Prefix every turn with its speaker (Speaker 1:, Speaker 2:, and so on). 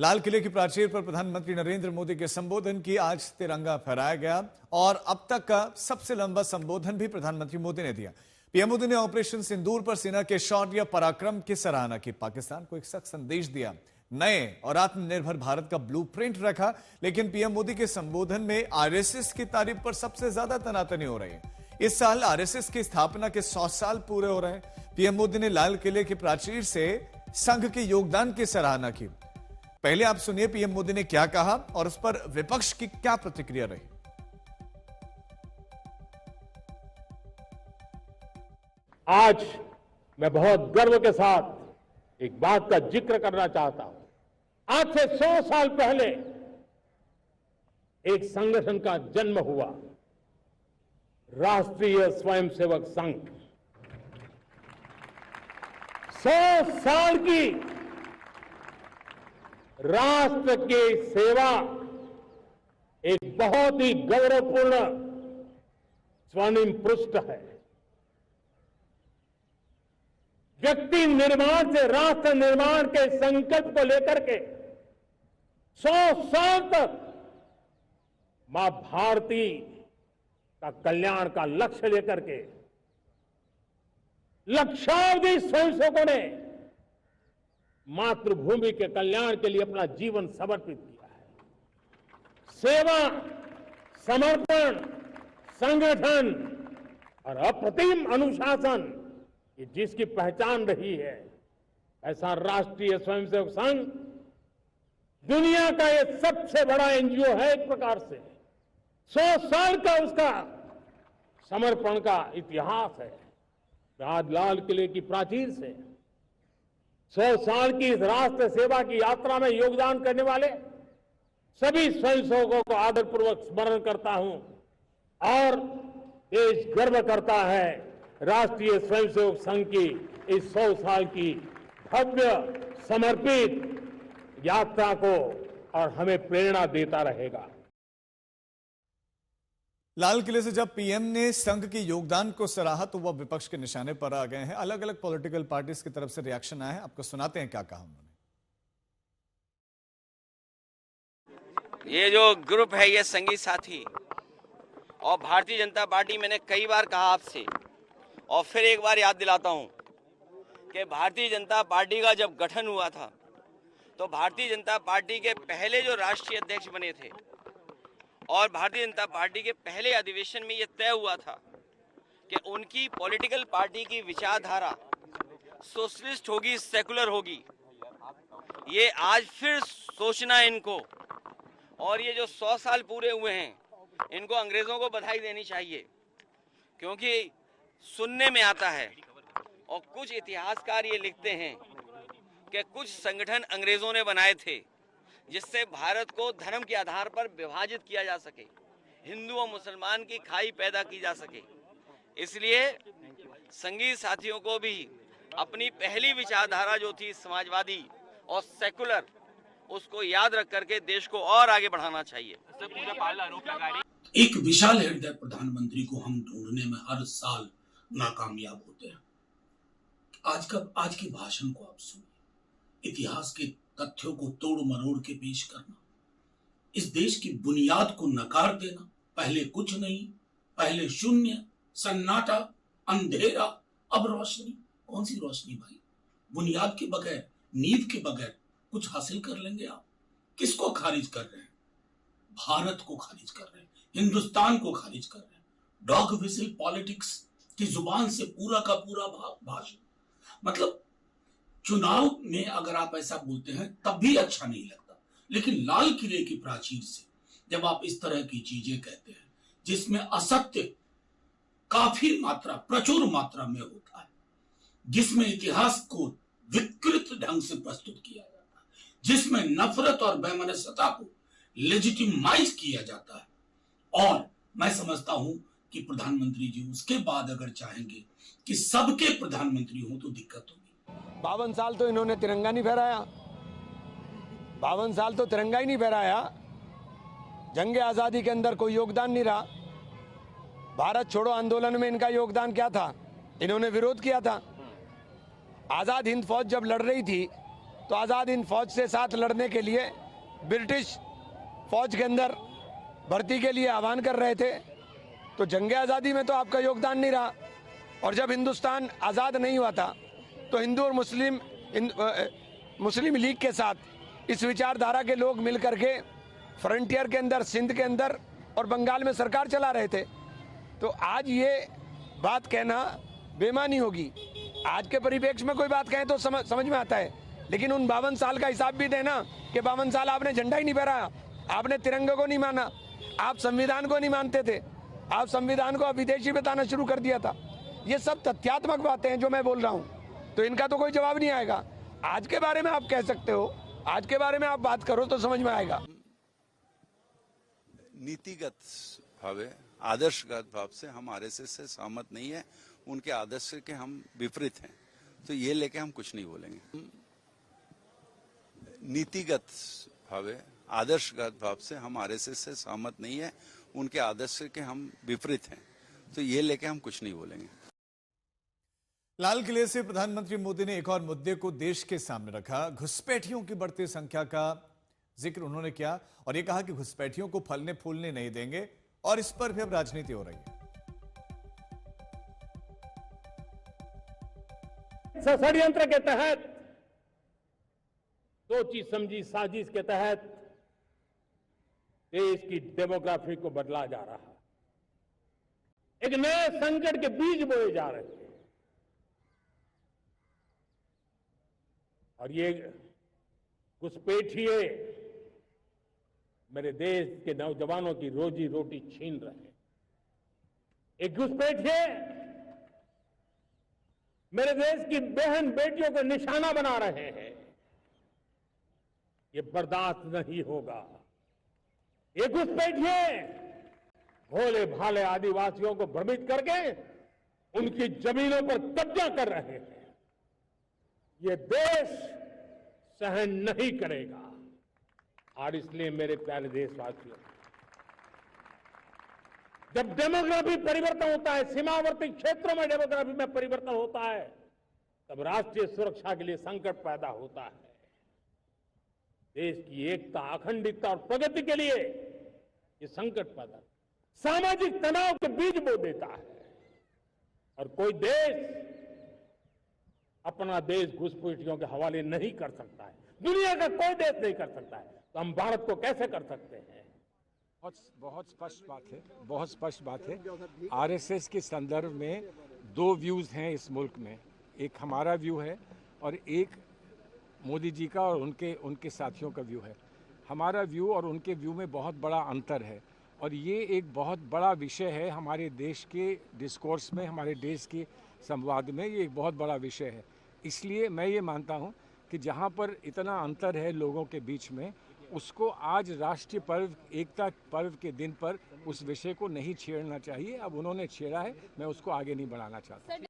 Speaker 1: लाल किले की प्राचीर पर प्रधानमंत्री नरेंद्र मोदी के संबोधन की आज तिरंगा फहराया गया और अब तक का सबसे लंबा संबोधन भी प्रधानमंत्री मोदी ने दिया। पीएम मोदी ने ऑपरेशन सिंदूर पर सेना के शौर्य पराक्रम की सराहना की, पाकिस्तान को एक सख्त संदेश दिया, नए और आत्मनिर्भर भारत का ब्लूप्रिंट रखा। लेकिन पीएम मोदी के संबोधन में आरएसएस की तारीफ पर सबसे ज्यादा तनातनी हो रही है। इस साल आरएसएस की स्थापना के 100 साल पूरे हो रहे हैं। पीएम मोदी ने लाल किले की प्राचीर से संघ के योगदान की सराहना की। पहले आप सुनिए पीएम मोदी ने क्या कहा और उस पर विपक्ष की क्या प्रतिक्रिया रही।
Speaker 2: आज मैं बहुत गर्व के साथ एक बात का जिक्र करना चाहता हूं। आज से 100 साल पहले एक संगठन का जन्म हुआ, राष्ट्रीय स्वयंसेवक संघ। 100 साल की राष्ट्र की सेवा एक बहुत ही गौरवपूर्ण स्वर्णिम पृष्ठ है। व्यक्ति निर्माण से राष्ट्र निर्माण के संकल्प को लेकर के 100 साल तक मां भारती का कल्याण का लक्ष्य लेकर के लक्षावधि स्वयंसेवकों ने मातृभूमि के कल्याण के लिए अपना जीवन समर्पित किया है। सेवा, समर्पण, संगठन और अप्रतिम अनुशासन, ये जिसकी पहचान रही है, ऐसा राष्ट्रीय स्वयंसेवक संघ दुनिया का ये सबसे बड़ा एनजीओ है। एक प्रकार से 100 साल का उसका समर्पण का इतिहास है। आज लाल किले की प्राचीर से 100 साल की इस राष्ट्र सेवा की यात्रा में योगदान करने वाले सभी स्वयंसेवकों को आदरपूर्वक स्मरण करता हूं और देश गर्व करता है राष्ट्रीय स्वयंसेवक संघ की इस 100 साल की भव्य समर्पित यात्रा को, और हमें प्रेरणा देता रहेगा।
Speaker 1: लाल किले से जब पीएम ने संघ के योगदान को सराहा तो वह विपक्ष के निशाने पर आ गए हैं। अलग अलग पॉलिटिकल पार्टीज की तरफ से रिएक्शन आए हैं, आपको सुनाते हैं क्या कहा उन्होंने।
Speaker 3: ये जो ग्रुप है, ये संगी साथी और भारतीय जनता पार्टी, मैंने कई बार कहा आपसे और फिर एक बार याद दिलाता हूं कि भारतीय जनता पार्टी का जब गठन हुआ था तो भारतीय जनता पार्टी के पहले जो राष्ट्रीय अध्यक्ष बने थे और भारतीय जनता पार्टी के पहले अधिवेशन में ये तय हुआ था कि उनकी पॉलिटिकल पार्टी की विचारधारा सोशलिस्ट होगी, सेकुलर होगी। ये आज फिर सोचना है इनको, और ये जो 100 साल पूरे हुए हैं, इनको अंग्रेजों को बधाई देनी चाहिए, क्योंकि सुनने में आता है और कुछ इतिहासकार ये लिखते हैं कि कुछ संगठन अंग्रेजों ने बनाए थे जिससे भारत को धर्म के आधार पर विभाजित किया जा सके, हिंदू और मुसलमान की खाई पैदा की जा सके। इसलिए संगी साथियों को भी अपनी पहली विचारधारा जो थी समाजवादी और सेकुलर, उसको याद रख करके देश को और आगे बढ़ाना चाहिए।
Speaker 4: एक विशाल हृदय प्रधानमंत्री को हम ढूंढने में हर साल नाकामयाब होते हैं। आज के भाषण को आप सुनिए, इतिहास के तथ्यों को तोड़ मरोड़ के पेश करना, इस देश की बुनियाद को नकार देना, पहले कुछ नहीं, पहले शून्य, सन्नाटा, अंधेरा, अब रोशनी। कौन सी रोशनी भाई? बुनियाद के बगैर, नींव के बगैर कुछ हासिल कर लेंगे आप? किसको खारिज कर रहे हैं? भारत को खारिज कर रहे हैं, हिंदुस्तान को खारिज कर रहे हैं। डॉग व्हिसल पॉलिटिक्स की जुबान से पूरा का पूरा भाषण, मतलब चुनाव में अगर आप ऐसा बोलते हैं तब भी अच्छा नहीं लगता, लेकिन लाल किले की प्राचीर से जब आप इस तरह की चीजें कहते हैं जिसमें असत्य काफी मात्रा, प्रचुर मात्रा में होता है, जिसमें इतिहास को विकृत ढंग से प्रस्तुत किया जाता है, जिसमें नफरत और बेमनसता को लेजिटिमाइज किया जाता है, और मैं समझता हूं कि प्रधानमंत्री जी उसके बाद अगर चाहेंगे कि सबके प्रधानमंत्री हो तो दिक्कत होगी।
Speaker 5: 52 साल तो इन्होंने तिरंगा नहीं फहराया, 52 साल तो तिरंगा ही नहीं फहराया। जंग आज़ादी के अंदर कोई योगदान नहीं रहा। भारत छोड़ो आंदोलन में इनका योगदान क्या था? इन्होंने विरोध किया था। आज़ाद हिंद फौज जब लड़ रही थी तो आज़ाद हिंद फौज से साथ लड़ने के लिए ब्रिटिश फौज के अंदर भर्ती के लिए आह्वान कर रहे थे। तो जंग आज़ादी में तो आपका योगदान नहीं रहा, और जब हिंदुस्तान आज़ाद नहीं हुआ था तो हिंदू और मुस्लिम लीग के साथ इस विचारधारा के लोग मिल करके फ्रंटियर के अंदर, सिंध के अंदर और बंगाल में सरकार चला रहे थे। तो आज ये बात कहना बेमानी होगी। आज के परिप्रेक्ष्य में कोई बात कहें तो समझ में आता है, लेकिन उन 52 साल का हिसाब भी देना कि 52 साल आपने झंडा ही नहीं फहराया, आपने तिरंगे को नहीं माना, आप संविधान को नहीं मानते थे, आप संविधान को विदेशी बताना शुरू कर दिया था। ये सब तथ्यात्मक बातें हैं जो मैं बोल रहा हूँ, तो इनका तो कोई जवाब नहीं आएगा। आज के बारे में आप कह सकते हो, आज के बारे में आप बात करो तो समझ में आएगा।
Speaker 6: नीतिगत भाव है, आदर्शगत भाव से हम आरएसएस से सहमत नहीं है, उनके आदर्श के हम विपरीत हैं, तो ये लेके हम कुछ नहीं बोलेंगे। नीतिगत भाव है, आदर्शगत भाव से हम आरएसएस से सहमत नहीं है, उनके आदर्श के हम विपरीत हैं, तो ये लेके हम कुछ नहीं बोलेंगे।
Speaker 1: लाल किले से प्रधानमंत्री मोदी ने एक और मुद्दे को देश के सामने रखा। घुसपैठियों की बढ़ती संख्या का जिक्र उन्होंने किया और यह कहा कि घुसपैठियों को फलने फूलने नहीं देंगे, और इस पर भी अब राजनीति हो रही है।
Speaker 2: षड्यंत्र के तहत, सोची समझी साजिश के तहत देश की डेमोग्राफी को बदला जा रहा है। एक नए संकट के बीज बोए जा रहे हैं, और ये घुसपैठिए मेरे देश के नौजवानों की रोजी रोटी छीन रहे हैं। एक घुसपैठिए मेरे देश की बहन बेटियों को निशाना बना रहे हैं। ये बर्दाश्त नहीं होगा। ये घुसपैठिए भोले भाले आदिवासियों को भ्रमित करके उनकी जमीनों पर कब्जा कर रहे हैं। ये देश सहन नहीं करेगा। और इसलिए मेरे प्यारे देशवासियों, जब डेमोग्राफी परिवर्तन होता है, सीमावर्ती क्षेत्रों में डेमोग्राफी में परिवर्तन होता है, तब राष्ट्रीय सुरक्षा के लिए संकट पैदा होता है। देश की एकता, अखंडता और प्रगति के लिए ये संकट पैदा, सामाजिक तनाव के बीज बो देता है। और कोई देश अपना देश घुसपैठियों के हवाले नहीं कर सकता है, दुनिया का कोई देश नहीं कर सकता है, तो हम भारत को कैसे कर सकते हैं?
Speaker 7: बहुत स्पष्ट बात है, बहुत स्पष्ट बात है। आरएसएस के संदर्भ में दो व्यूज हैं इस मुल्क में, एक हमारा व्यू है और एक मोदी जी का और उनके साथियों का व्यू है। हमारा व्यू और उनके व्यू में बहुत बड़ा अंतर है, और ये एक बहुत बड़ा विषय है हमारे देश के डिस्कोर्स में, हमारे देश के संवाद में। ये एक बहुत बड़ा विषय है। इसलिए मैं ये मानता हूँ कि जहाँ पर इतना अंतर है लोगों के बीच में, उसको आज राष्ट्रीय पर्व, एकता पर्व के दिन पर उस विषय को नहीं छेड़ना चाहिए। अब उन्होंने छेड़ा है, मैं उसको आगे नहीं बढ़ाना चाहता।